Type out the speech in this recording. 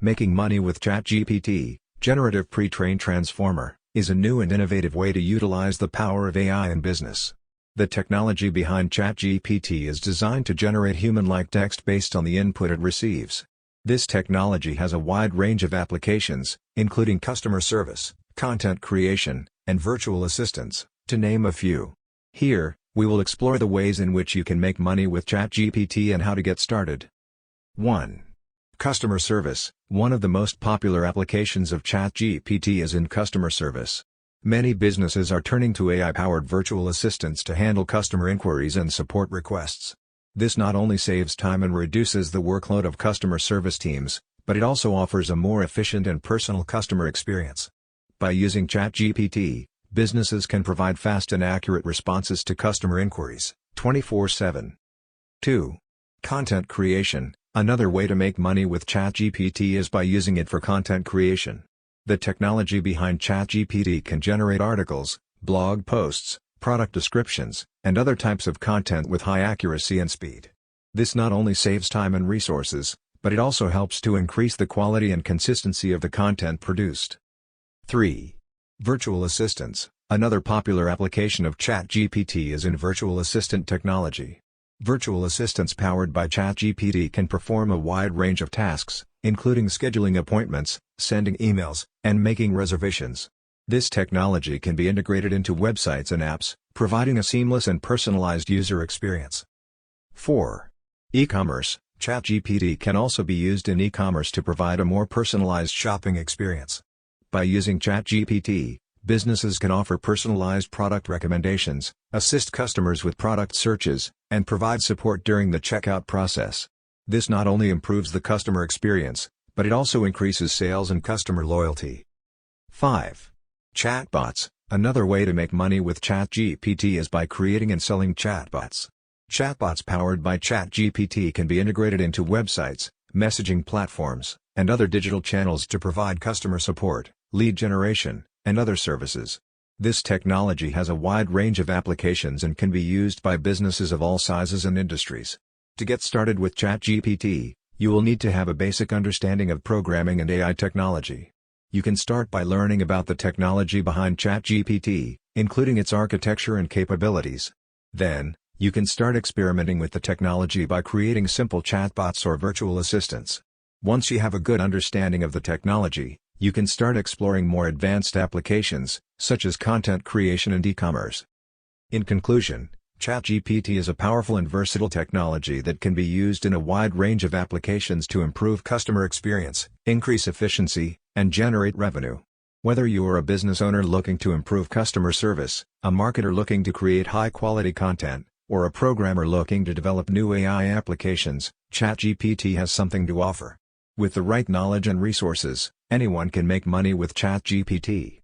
Making money with ChatGPT, Generative Pre-trained Transformer, is a new and innovative way to utilize the power of AI in business. The technology behind ChatGPT is designed to generate human-like text based on the input it receives. This technology has a wide range of applications, including customer service, content creation, and virtual assistants, to name a few. Here, we will explore the ways in which you can make money with ChatGPT and how to get started. 1. Customer service. One of the most popular applications of ChatGPT is in customer service. Many businesses are turning to AI-powered virtual assistants to handle customer inquiries and support requests. This not only saves time and reduces the workload of customer service teams, but it also offers a more efficient and personal customer experience. By using ChatGPT, businesses can provide fast and accurate responses to customer inquiries, 24/7. 2. Content creation. Another way to make money with ChatGPT is by using it for content creation. The technology behind ChatGPT can generate articles, blog posts, product descriptions, and other types of content with high accuracy and speed. This not only saves time and resources, but it also helps to increase the quality and consistency of the content produced. 3. Virtual assistants. Another popular application of ChatGPT is in virtual assistant technology. Virtual assistants powered by ChatGPT can perform a wide range of tasks, including scheduling appointments, sending emails, and making reservations. This technology can be integrated into websites and apps, providing a seamless and personalized user experience. 4. E-commerce. ChatGPT can also be used in e-commerce to provide a more personalized shopping experience. By using ChatGPT, businesses can offer personalized product recommendations, assist customers with product searches, and provide support during the checkout process. This not only improves the customer experience, but it also increases sales and customer loyalty. 5. Chatbots. Another way to make money with ChatGPT is by creating and selling chatbots. Chatbots powered by ChatGPT can be integrated into websites, messaging platforms, and other digital channels to provide customer support, lead generation, and other services. This technology has a wide range of applications and can be used by businesses of all sizes and industries. To get started with ChatGPT, you will need to have a basic understanding of programming and AI technology. You can start by learning about the technology behind ChatGPT, including its architecture and capabilities. Then, you can start experimenting with the technology by creating simple chatbots or virtual assistants. Once you have a good understanding of the technology, you can start exploring more advanced applications, such as content creation and e-commerce. In conclusion, ChatGPT is a powerful and versatile technology that can be used in a wide range of applications to improve customer experience, increase efficiency, and generate revenue. Whether you are a business owner looking to improve customer service, a marketer looking to create high-quality content, or a programmer looking to develop new AI applications, ChatGPT has something to offer. With the right knowledge and resources, anyone can make money with ChatGPT.